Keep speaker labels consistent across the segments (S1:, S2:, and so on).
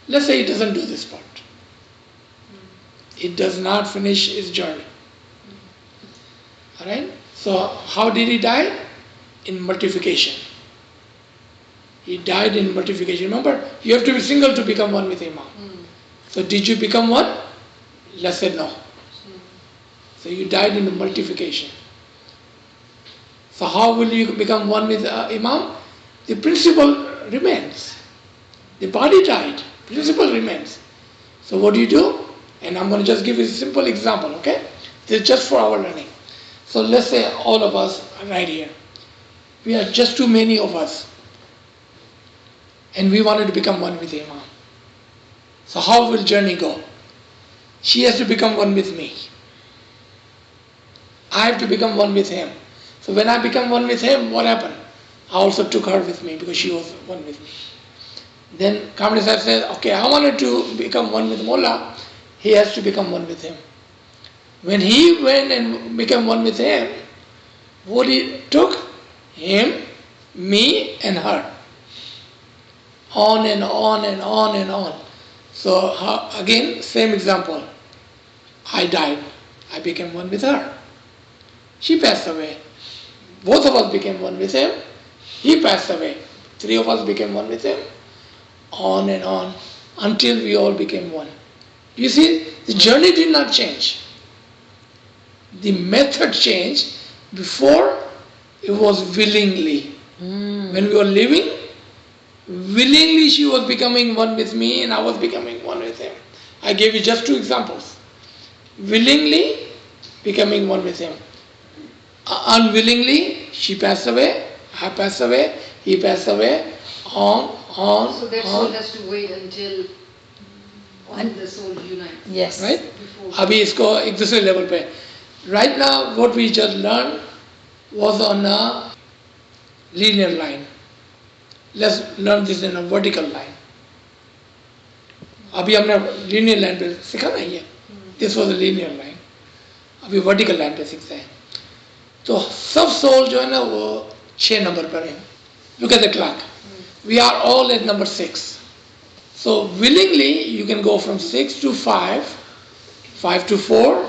S1: Let's say he doesn't do this part. It does not finish his journey. Alright? So how did he die? In mortification. He died in mortification. Remember, you have to be single to become one with Imam. So did you become one? Let's say no. So you died in the mortification. So how will you become one with Imam? The principle remains. The body died. Principle remains. So what do? And I'm going to just give you a simple example, okay? This is just for our learning. So let's say all of us are right here. We are just too many of us. And we wanted to become one with Imam. So how will journey go? She has to become one with me. I have to become one with him. So when I become one with him, what happened? I also took her with me because she was one with me. Then Kamini Sahib said, okay, I wanted to become one with Mullah. He has to become one with him. When he went and became one with him, what he took? Him, me and her. On and on and on and on. So again, same example. I died. I became one with her. She passed away. Both of us became one with him. He passed away. Three of us became one with him. On and on until we all became one. You see, the journey did not change. The method changed. Before, it was willingly. When we were living, willingly she was becoming one with me and I was becoming one with him. I gave you just two examples. Willingly becoming one with him. Unwillingly, she passed away, I passed away, he passed away, on.
S2: So that soul has to wait until the soul unites.
S1: Yes. Right? Abhi isko ek dusre level pe. Right now, what we just learned was on a linear line. Let's learn this in a vertical line. अभी हमने linear line पे सीखा नहीं है. This was a linear line. अभी vertical line पे सीखते हैं. तो सब soul जो है ना वो 6 नंबर पर है. Look at the clock. We are all at number 6. So willingly you can go from 6 to 5, 5 to 4,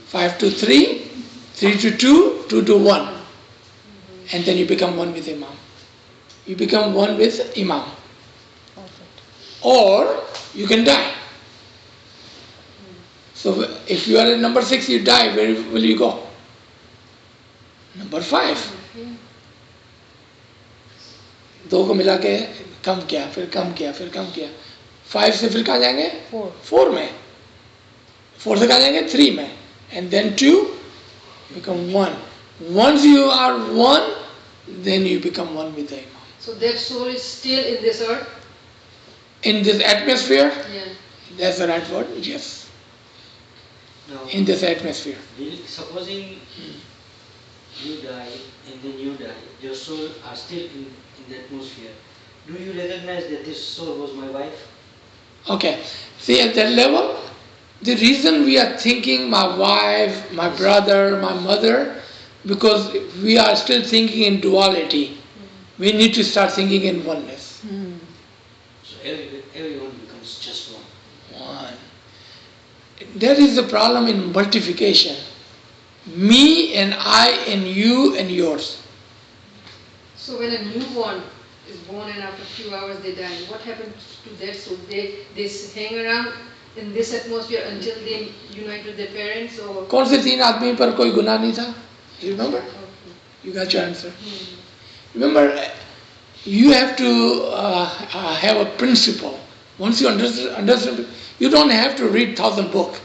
S1: 5 to 3, 3 to 2, 2 to 1. And then you become one with Imam. You become one with Imam. Or you can die. So if you are at number 6, you die, where will you go? Number 5. दो को मिला के कम किया, फिर कम किया, फिर कम किया. 5 से फिर कहाँ जाएंगे? 4 में. 4 से कहाँ जाएंगे? 3 में. And then 2, become 1. Once you are 1, then you become one with the Imam.
S2: So that soul is still in this earth?
S1: In this atmosphere?
S2: Yeah.
S1: That's the right word, yes.
S3: Now,
S1: in this atmosphere.
S3: Supposing you die and then you die, your soul are still in the atmosphere. Do you recognize that this soul was my wife?
S1: Okay. See, at that level, the reason we are thinking my wife, my brother, my mother, because we are still thinking in duality. We need to start thinking in oneness.
S3: So everyone becomes just one.
S1: One. That is the problem in multiplication. Me and I and you and yours.
S2: So when a newborn is born and after a few hours they die, what happens to that soul? They hang around in this atmosphere until they unite with their parents, or?
S1: कौन से 3 आदमी पर कोई गुनाह नहीं था? You remember?
S2: Okay.
S1: You got your answer. Remember, you have to have a principle. Once you understand, you don't have to read 1,000 books.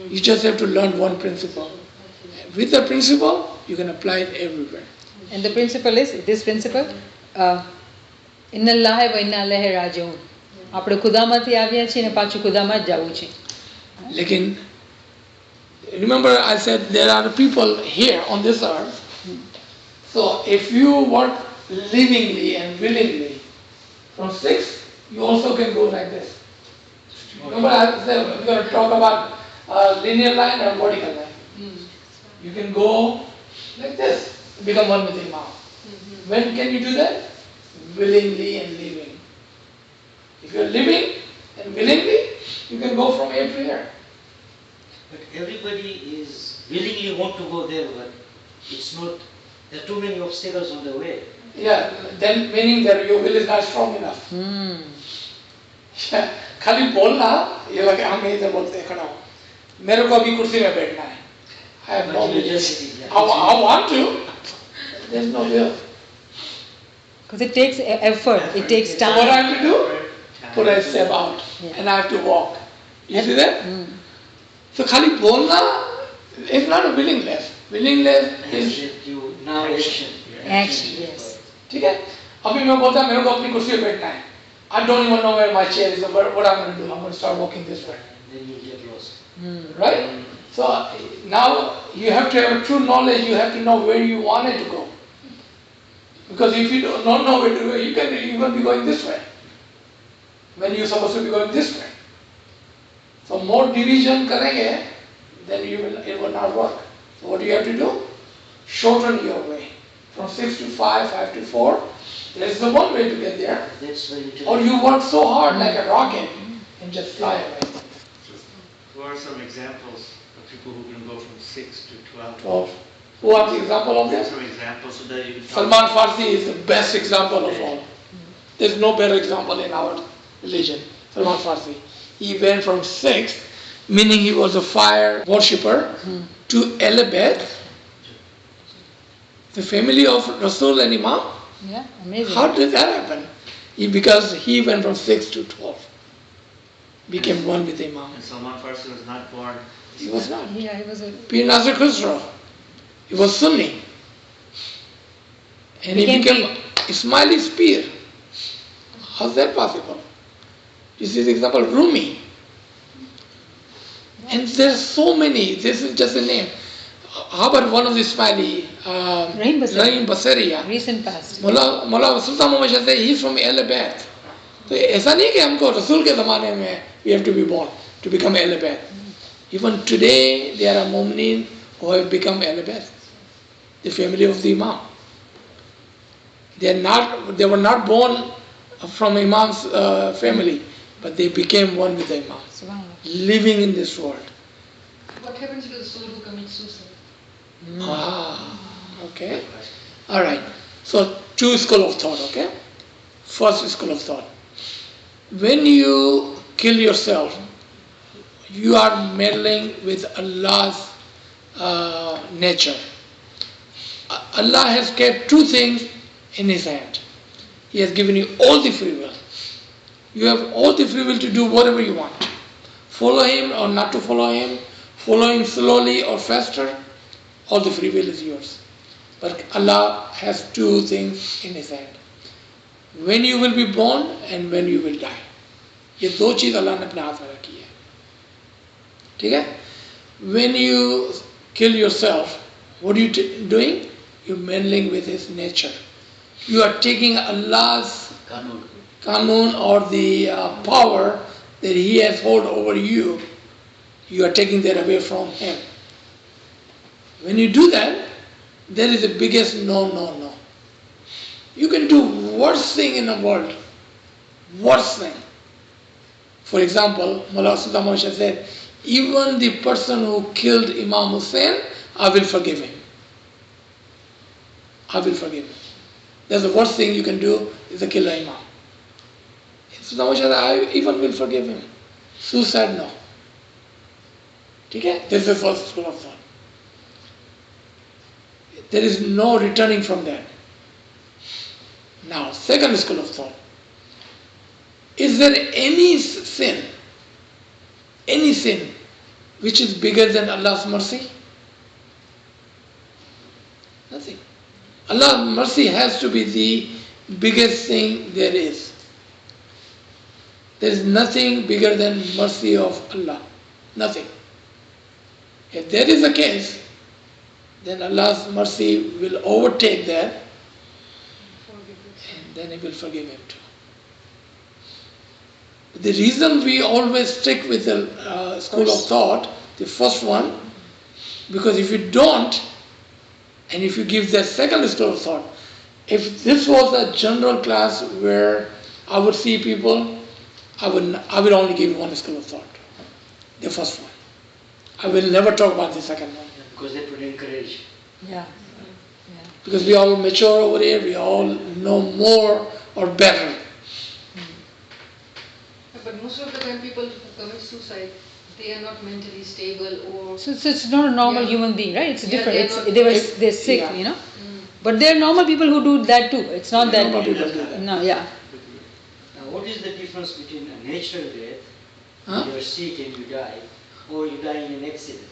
S1: You just have to learn one principle. With the principle, you can apply it everywhere.
S4: And the principle is, this principle, Inna Allahi wa inna ilaihi raji'un. આપણે ખુદામાંથી આવ્યા છીએ ને પાછું ખુદામાં જ જવું છે.
S1: Lekin, remember I said there are people here on this earth. So if you want livingly and willingly from 6, you also can go like this. Remember I said we're going to talk about linear line and vertical line. You can go like this, become one with Imam. When can you do that? Willingly and living. If you're living, then willingly you can go from here to here.
S3: But everybody is willingly want to go there, but it's not, there are too many obstacles on the way.
S1: Yeah, then meaning that your will is not strong enough. खाली बोलना ये लगे हम इधर बोलते हैं खड़ा हो मेरे को अभी कुर्सी में बैठना है I have no will. I want to. There's no will.
S4: Because it takes effort, it takes time.
S1: So what I have to do? Put a step out, and I have to walk. You see that? So खाली बोलना is not a willingness. Willingness is
S3: now action.
S4: Action, yes.
S1: ठीक है? अभी मैं बोलता मेरे को अपनी कुर्सी पे बैठना है. I don't even know where my chair is. What I'm going to do? I'm going to start walking this way.
S3: Then you get lost.
S1: Right? So now you have to have a true knowledge. You have to know where you want it to go. Because if you don't know where to go, you can even be going this way when you're supposed to be going this way. So more division करेंगे, then it will not work. So what do you have to do? Shorten your way from 6 to 5, 5 to 4. There's the one way to get there.
S3: That's why
S1: Or you work so hard like a rocket and just fly away.
S5: Who are some examples of people who can go from 6 to 12?
S1: 12. Who are the example of this?
S5: Some examples so that you can
S1: Salman Farsi is the best example of all. There's no better example in our religion. Salman Farsi. He went from 6, meaning he was a fire worshipper, to Elabeth, the family of Rasul and Imam.
S4: Yeah, amazing.
S1: How did that happen? Because he went from 6 to 12. Became one with Imam.
S5: And Salman Farsi was not born.
S1: He was not.
S4: Yeah, he was a...
S1: Pir Nazir Khusro. He was Sunni. And he became Ismaili Pir. How's that possible? This is example Rumi. And there's so many. This is just a name. How about one of the Ismaili? Rahim Basari.
S4: Recent past.
S1: Mullah Sultan Muhammad Shah said he's from Elabeth. So ऐसा नहीं कि हमको रसूल के ज़माने में we have to be born to become Elabeth. Even today there are Mu'minin who have become Elabeth, the family of the Imam. They were not born from Imam's family, but they became one with the Imam, living in this world.
S2: What happens to the soul who commits suicide?
S1: Okay. All right. So two school of thought, okay? First school of thought. When you kill yourself, you are meddling with Allah's nature. Allah has kept two things in His hand. He has given you all the free will. You have all the free will to do whatever you want. Follow Him or not to follow Him, follow Him slowly or faster, all the free will is yours. But Allah has two things in His hand. When you will be born and when you will die. ये दो चीज़ अल्लाह ने अपने हाथ में रखी है. ठीक है? When you kill yourself, what are you doing? You're meddling with His nature. You are taking Allah's Qanun or the power that He has hold over you. You are taking that away from Him. When you do that, that is the biggest no. You can do worst thing in the world. Worst thing. For example, Mullah Sultan Muhammad Shah said, even the person who killed Imam Hussein, I will forgive him. I will forgive him. That's the worst thing you can do is to kill an Imam. Sultan Muhammad Shah said, I even will forgive him. Suicide, no. Okay? This is the first school of thought. There is no returning from that. Now, second school of thought. Is there any sin which is bigger than Allah's mercy? Nothing. Allah's mercy has to be the biggest thing there is. There is nothing bigger than mercy of Allah. Nothing. If that is the case, then Allah's mercy will overtake that, and then He will forgive him too. The reason we always stick with the school of thought, the first one, because if you don't, and if you give that second school of thought, if this was a general class where I would see people, I will only give one school of thought, the first one. I will never talk about the second one.
S3: Because that would encourage.
S4: Yeah.
S1: Because we all mature over here, we all know more or better.
S2: But most of the time people who commit suicide, they are not mentally stable or...
S4: So it's not a normal
S2: Yeah.
S4: human being, right? It's
S2: Yeah,
S4: different.
S2: they're not-
S4: They're sick,
S1: Yeah.
S4: you know. But there are normal people who do that too. It's not that.
S1: Normal people do that.
S4: No, yeah.
S3: Now, what is the difference between a natural death,
S1: Huh?
S3: you are sick and you die, or you die in an accident?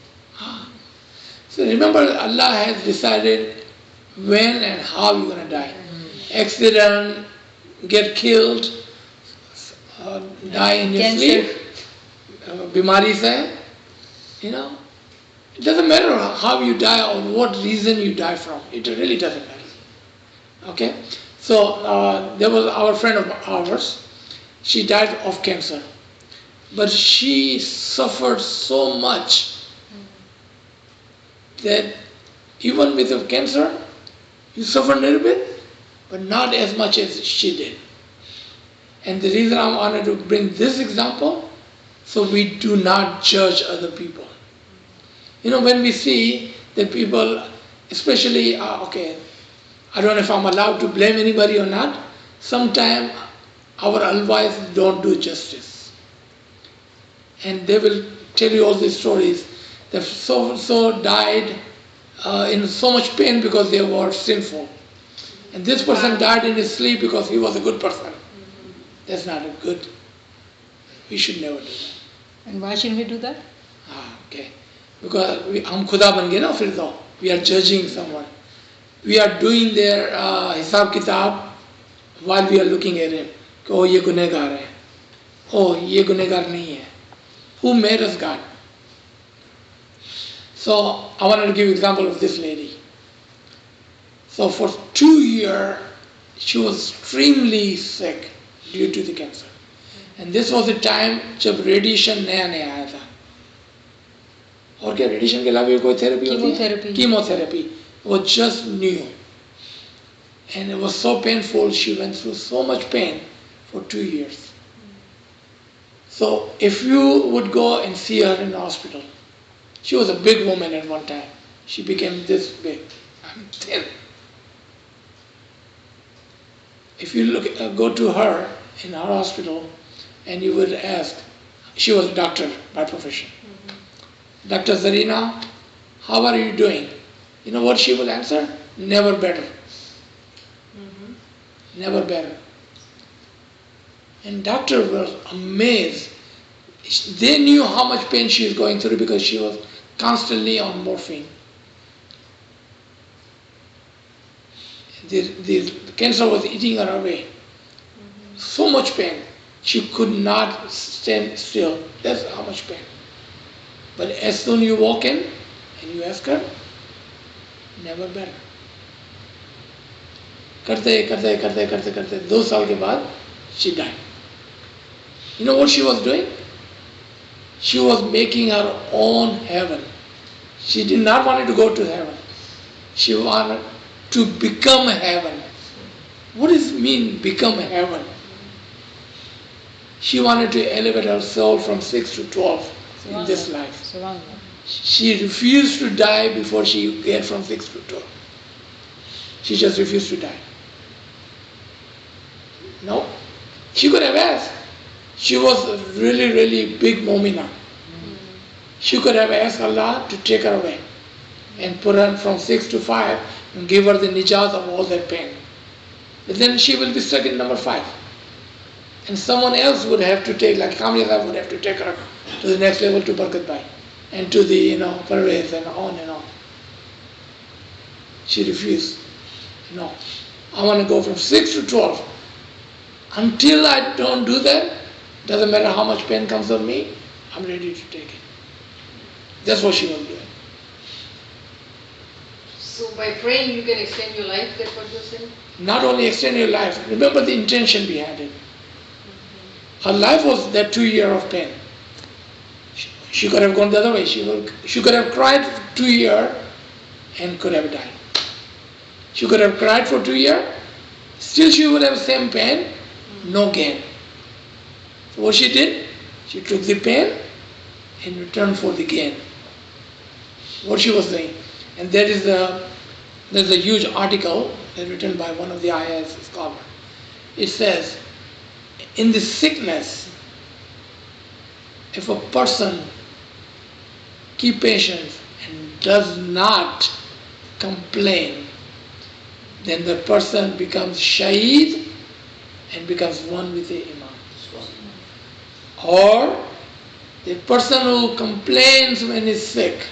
S1: So remember, Allah has decided when and how you're going to die. Accident, get killed, die in your
S4: Cancer.
S1: sleep, bimari se, you know. It doesn't matter how you die or what reason you die from. It really doesn't matter. Okay? So there was our friend of ours. She died of cancer. But she suffered so much that even with the cancer, you suffer a little bit, but not as much as she did. And the reason I wanted to bring this example, so we do not judge other people. You know, when we see that people, especially, okay, I don't know if I'm allowed to blame anybody or not, sometimes our alwais don't do justice. And they will tell you all these stories that so-and-so died in so much pain because they were sinful. And this person died in his sleep because he was a good person. That's not a good. We should never do that.
S4: And why shouldn't we do that?
S1: Okay. Because हम खुदा बन गए ना फिर तो. We are judging someone. We are doing their हिसाब किताब while we are looking at him. कि oh ये गुनहगार है. Oh ये गुनहगार नहीं है. Who made us God? So I wanted to give example of this lady. So for 2 years she was extremely sick due to the cancer. And this was the time जब radiation नया आया था. और क्या रेडिएशन के अलावा कोई therapy होती है? Chemotherapy was just new. And it was so painful, she went through so much pain for 2 years. So if you would go and see her in the hospital, she was a big woman at one time. She became this big. I'm thin. If you go to her in our hospital and you would ask, she was a doctor by profession. Dr. Zarina, how are you doing? You know what she will answer? Never better. Never better. And doctor was amazed. They knew how much pain she was going through because she was constantly on morphine. The cancer was eating her away. So much pain. She could not stand still. That's how much pain. But as soon you walk in and you ask her, never better. करते 2 साल के बाद she died. You know what she was doing? She was making her own heaven. She did not want to go to heaven. She wanted to become heaven. What does it mean, become heaven? She wanted to elevate her soul from 6 to 12 in this life. She refused to die before she get from 6 to 12. She just refused to die. No. She could have asked. She was a really, really big mu'mina. She could have asked Allah to take her away and put her from 6 to 5 and give her the nijat of all that pain. But then she will be stuck in number 5. And someone else would have to take, like Kamila would have to take her to the next level to Barkat Bhai and to the, Parvez and on and on. She refused. No. I want to go from 6 to 12. Until I don't do that, doesn't matter how much pain comes on me, I'm ready to take it. That's what she was doing.
S2: So by praying you can extend your life, that's what you're saying?
S1: Not only extend your life, remember the intention behind it. Her life was that 2 years of pain. She could have gone the other way. She could have cried for 2 years and could have died. She could have cried for 2 years, still she would have same pain, no gain. So what she did? She took the pain in return for the gain. What she was doing. And there's a huge article written by one of the IAS scholars. It says, in the sickness, if a person keep patience and does not complain, then the person becomes shaheed and becomes one with the Imam. Or the person who complains when he's sick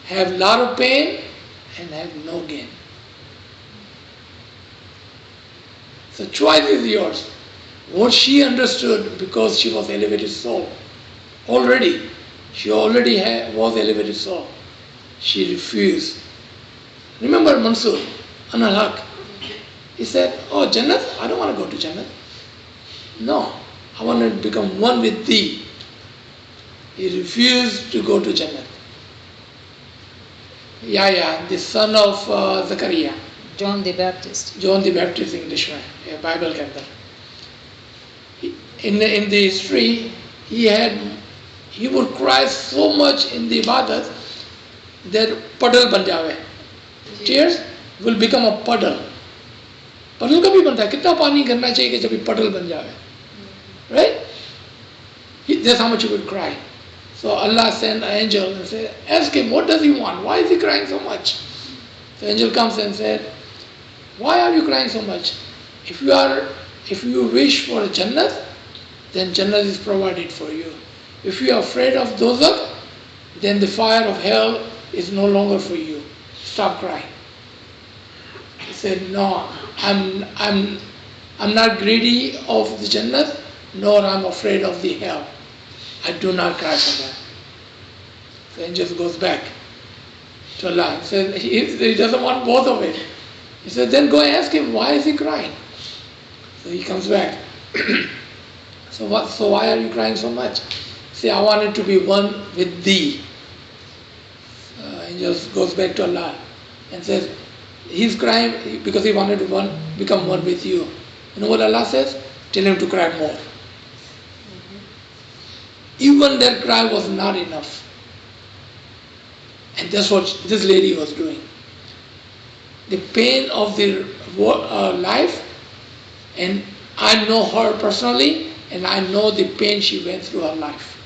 S1: have a lot of pain and have no gain. So choice is yours. What she understood, because she was elevated soul already, she already was elevated soul. She refused. Remember Mansur, Anal Haq? He said, oh Jannat, I don't want to go to Jannat. No, I want to become one with thee. He refused to go to Jannat. Yahya, the son of Zachariah.
S4: John the Baptist.
S1: John the Baptist English में Bible के अंदर. In the history, he would cry so much in the ibadat that puddle बन जावे. Tears will become a puddle. Puddle कभी बनता है? कितना पानी करना चाहिए कि जब ये puddle बन जावे? Right? That's how much he would cry. So Allah sent an angel and said, ask him, what does he want? Why is he crying so much? The angel comes and said, why are you crying so much? If you wish for a Jannat, then Jannat is provided for you. If you are afraid of dozak, then the fire of hell is no longer for you. Stop crying. He said, no, I'm not greedy of the Jannat, nor I'm afraid of the hell. I do not cry for that. The angel goes back to Allah. He said he doesn't want both of it. He said, then go ask him, why is he crying? So he comes back. So why are you crying so much? Say, I wanted to be one with thee. Angel goes back to Allah and says, he's crying because he wanted to become one with you. You know what Allah says? Tell him to cry more. Even that cry was not enough. And that's what this lady was doing. The pain of the life, and I know her personally, and I know the pain she went through her life.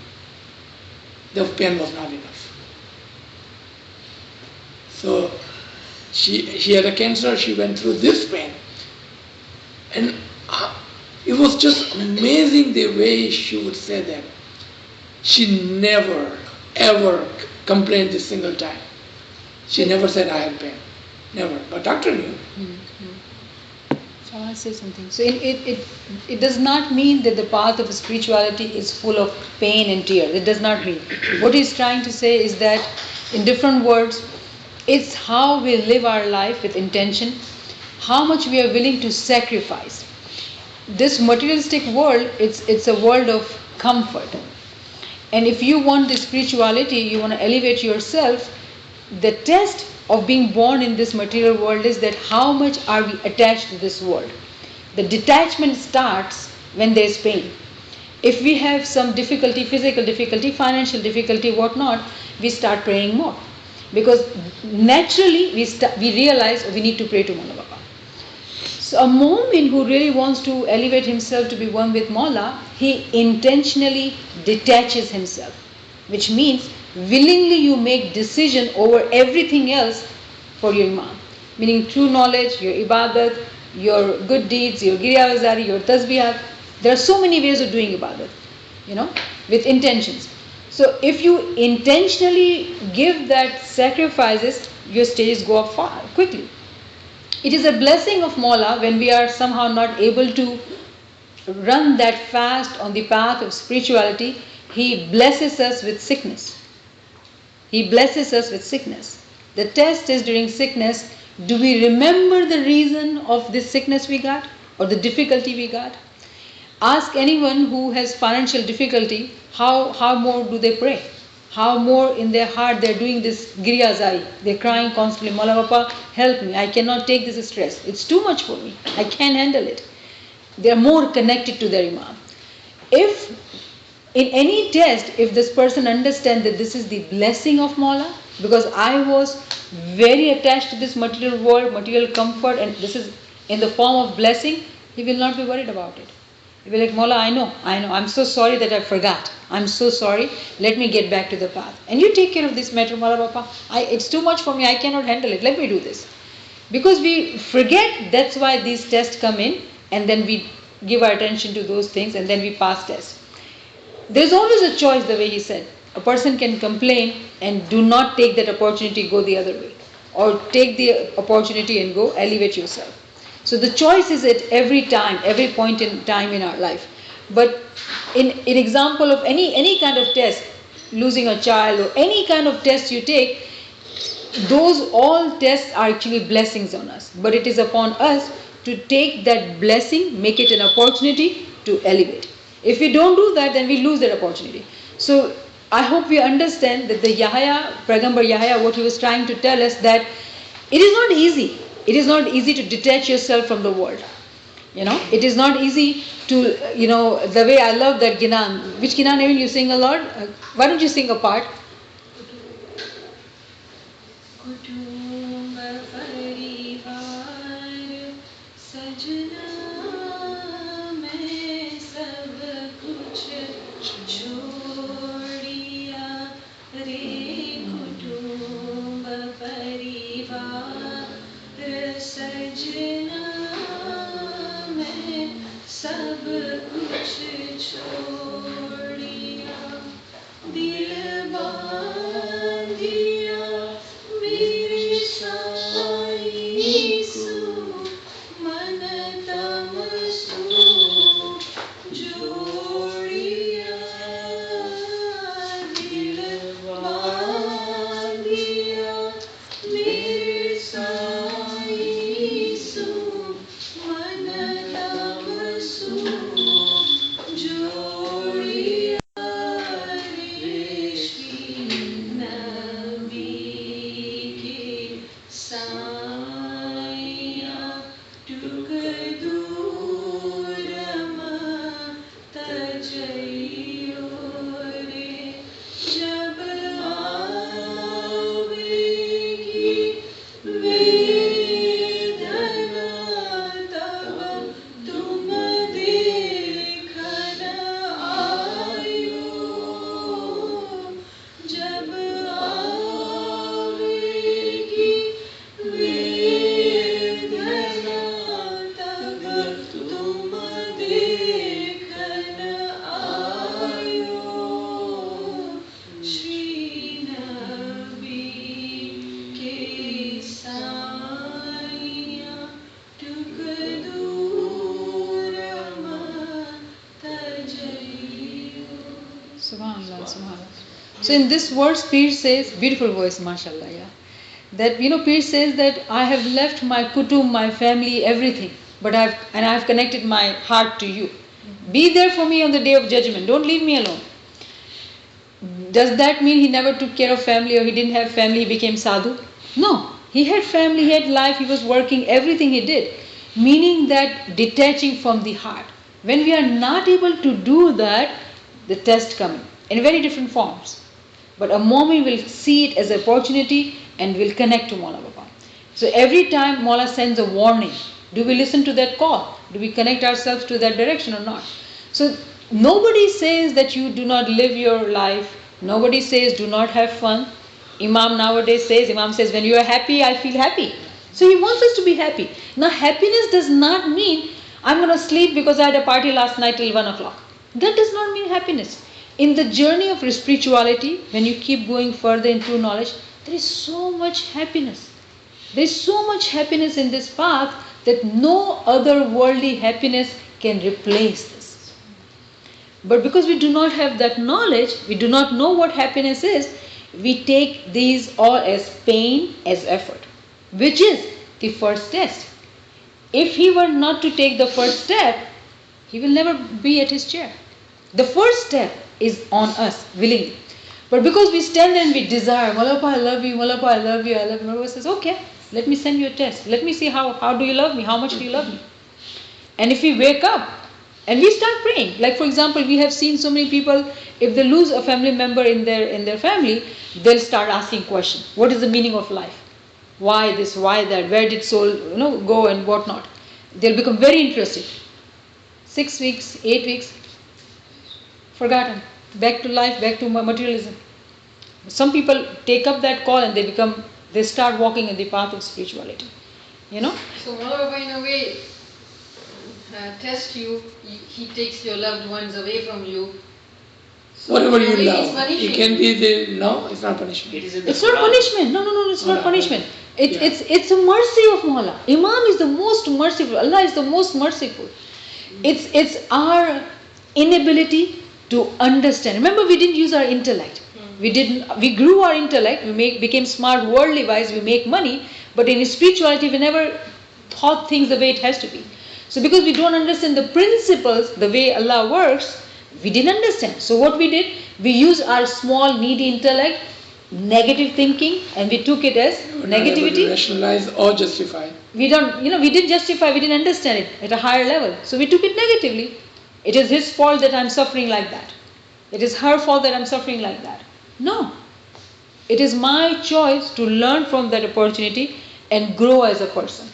S1: The pain was not enough. So she had a cancer, she went through this pain. And it was just amazing the way she would say that. She never, ever complained a single time. She never said, I have pain. Never. But doctor knew.
S4: So I want to say something. So it does not mean that the path of spirituality is full of pain and tears. It does not mean. What he's trying to say is that, in different words, it's how we live our life with intention, how much we are willing to sacrifice. This materialistic world, it's a world of comfort. And if you want the spirituality, you want to elevate yourself, the test of being born in this material world is that how much are we attached to this world. The detachment starts when there is pain. If we have some difficulty, physical difficulty, financial difficulty, whatnot, we start praying more. Because naturally we realize we need to pray to Mawla Baba. So a mu'min who really wants to elevate himself to be one with Mawla, he intentionally detaches himself. Which means willingly you make decision over everything else for your Imam. Meaning true knowledge, your ibadat, your good deeds, your giriyawazari, your tasbihat. There are so many ways of doing ibadat, with intentions. So if you intentionally give that sacrifices, your stages go up far, quickly. It is a blessing of Mawla when we are somehow not able to run that fast on the path of spirituality. He blesses us with sickness. He blesses us with sickness. The test is during sickness, do we remember the reason of this sickness we got or the difficulty we got? Ask anyone who has financial difficulty, how more do they pray? How more in their heart they're doing this giriyazari. They're crying constantly, Mawla Baba, help me. I cannot take this stress. It's too much for me. I can't handle it. They are more connected to their Imam. If in any test, if this person understands that this is the blessing of Mawla, because I was very attached to this material world, material comfort, and this is in the form of blessing, he will not be worried about it. He will be like, Mawla, I know, I'm so sorry that I forgot. I'm so sorry, let me get back to the path. And you take care of this matter, Mawla Bapa. It's too much for me, I cannot handle it, let me do this. Because we forget, that's why these tests come in, and then we give our attention to those things, and then we pass tests. There's always a choice, the way he said. A person can complain and do not take that opportunity, go the other way. Or take the opportunity and go elevate yourself. So the choice is at every time, every point in time in our life. But in example of any kind of test, losing a child or any kind of test you take, those all tests are actually blessings on us. But it is upon us to take that blessing, make it an opportunity to elevate. If we don't do that, then we lose that opportunity. So I hope we understand that the Yahya, Pagambar Yahya, what he was trying to tell us, that it is not easy. It is not easy to detach yourself from the world. It is not easy to, the way I love that Ginan. Which Ginan even you sing a lot? Why don't you sing a part? Subhanallah, Subhanallah. So in this verse, Pir says, beautiful voice, mashallah, yeah. That, Pir says that I have left my kutum, my family, everything, but I've connected my heart to you. Be there for me on the day of judgment. Don't leave me alone. Does that mean he never took care of family, or he didn't have family, he became sadhu? No. He had family, he had life, he was working, everything he did. Meaning that detaching from the heart. When we are not able to do that, the test coming in very different forms. But a moment will see it as an opportunity and will connect to Mawla Baba. So every time Mawla sends a warning, do we listen to that call? Do we connect ourselves to that direction or not? So nobody says that you do not live your life. Nobody says do not have fun. Imam says, when you are happy, I feel happy. So he wants us to be happy. Now happiness does not mean I'm going to sleep because I had a party last night till 1 o'clock. That does not mean happiness. In the journey of spirituality, when you keep going further in true knowledge, there is so much happiness. There is so much happiness in this path that no other worldly happiness can replace this. But because we do not have that knowledge, we do not know what happiness is, we take these all as pain, as effort, which is the first test. If he were not to take the first step, he will never be at his chair. The first step is on us, willingly. But because we stand there and we desire, Mawla Baba, I love you, Mawla Baba, I love you, I love you. Mawla Baba says, okay, let me send you a test. Let me see how do you love me, how much do you love me. And if we wake up and we start praying, like for example, we have seen so many people, if they lose a family member in their family, they'll start asking questions. What is the meaning of life? Why this, why that, where did soul go and whatnot. They'll become very interested. 6 weeks, 8 weeks, forgotten. Back to life, back to materialism. Some people take up that call and they start walking in the path of spirituality.
S2: So Moreover, in a way, test you, he takes your loved ones away from you. So
S1: Whatever
S2: in a
S1: you
S2: way, he's
S1: love,
S2: punishing
S1: it can
S2: you.
S1: be no, it's not punishment.
S3: It is in the
S4: It's not
S3: Quran.
S4: punishment. No, it's not punishment. It's a mercy of Mawla. Imam is the most merciful. Allah is the most merciful. It's our inability to understand. Remember, we didn't use our intellect. We grew our intellect. We became smart, worldly wise. We make money, but in spirituality, we never thought things the way it has to be. So because we don't understand the principles, the way Allah works, we didn't understand. So what we did, we used our small, needy intellect, negative thinking, and we took it as
S1: We're not able to
S4: negativity.
S1: rationalize or justify.
S4: We didn't justify, we didn't understand it at a higher level. So we took it negatively. It is his fault that I'm suffering like that. It is her fault that I'm suffering like that. No. It is my choice to learn from that opportunity and grow as a person.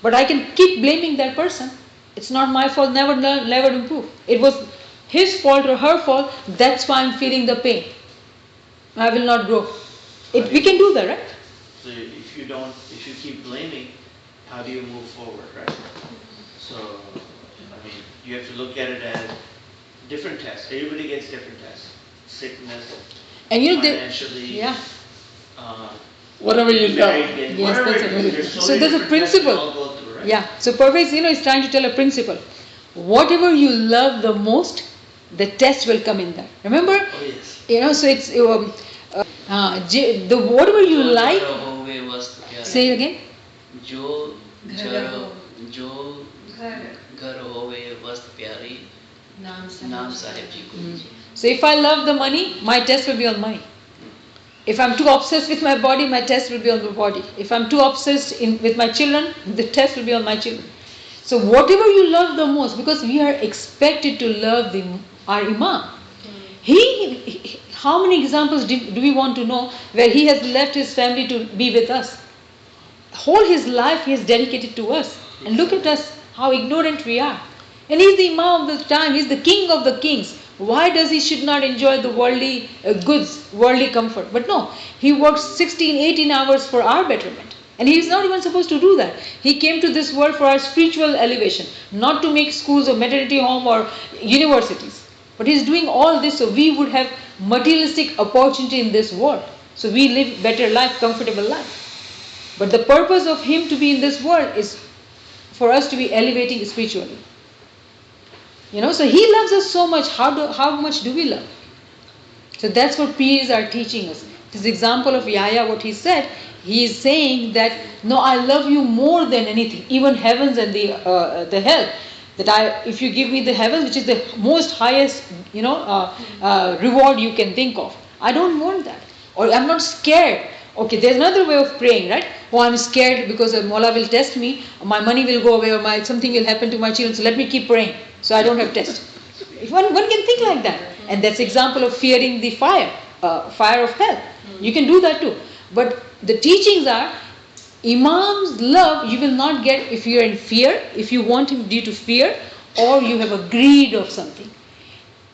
S4: But I can keep blaming that person. It's not my fault, never learn, never improve. It was his fault or her fault, that's why I'm feeling the pain. I will not grow. We can do that, right?
S5: So if you keep blaming, how do you move forward, right? So, I mean, you have to look at it as different tests. Everybody gets different tests. Sickness,
S4: And
S5: financially,
S4: yeah.
S1: Whatever you
S5: married,
S1: love.
S5: getting-
S4: Yes,
S5: whatever
S4: that's
S5: it
S4: a-
S5: is, there's
S4: so
S5: many
S4: there's a
S5: different tests we
S4: principle.
S5: all go through, right?
S4: Yeah. So Purpose, is trying to tell a principle. Whatever you love the most, the test will come in there. Remember?
S3: Oh yes.
S4: So it's the whatever you
S3: जो
S4: like.
S3: घर होवे वस्त प्यारे।
S4: Say it again.
S3: जो
S2: घर
S3: जो घर होवे वस्त प्यारी नाम साहिब जी को।
S4: So if I love the money, my test will be on money. If I'm too obsessed with my body, my test will be on the body. If I'm too obsessed with my children, the test will be on my children. So whatever you love the most, because we are expected to love our Imam. How many examples do we want to know where he has left his family to be with us? Whole his life he has dedicated to us. And look at us, how ignorant we are. And he's the Imam of the time, he's the king of the kings. Why does he should not enjoy the worldly goods, worldly comfort? But no, he works 16, 18 hours for our betterment. And he is not even supposed to do that. He came to this world for our spiritual elevation, not to make schools or maternity home or universities. But he is doing all this so we would have materialistic opportunity in this world. So we live better life, comfortable life. But the purpose of him to be in this world is for us to be elevating spiritually. So he loves us so much. How much do we love? So that's what peers are teaching us. This example of Yahya, what he said, he is saying that, no, I love you more than anything, even heavens and the hell. That if you give me the heavens, which is the most highest, reward you can think of, I don't want that. Or I'm not scared. Okay, there's another way of praying, right? Oh, I'm scared because Mawla will test me, my money will go away, or something will happen to my children, so let me keep praying, so I don't have test. One can think like that. And that's example of fearing the fire of hell. You can do that too. But the teachings are, Imam's love you will not get if you are in fear, if you want him due to fear, or you have a greed of something.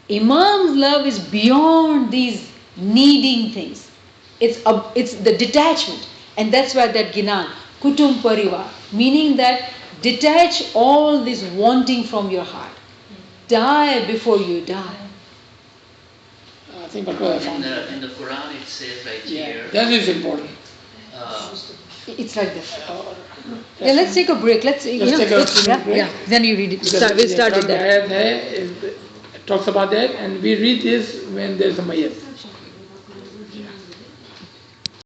S4: Imam's love is beyond these needing things. It's the detachment. And that's why that Ginan, Kutum Parivar, meaning that detach all this wanting from your heart. Die before you die.
S1: I think I found it.
S3: In the Quran it says right
S1: Yeah,
S3: here.
S1: that is important.
S4: It's like this. Yeah, let's take a break. Let's take a break. Yeah. Then you read it. We'll start with that.
S1: It talks about that, and we read this when there's a mayat.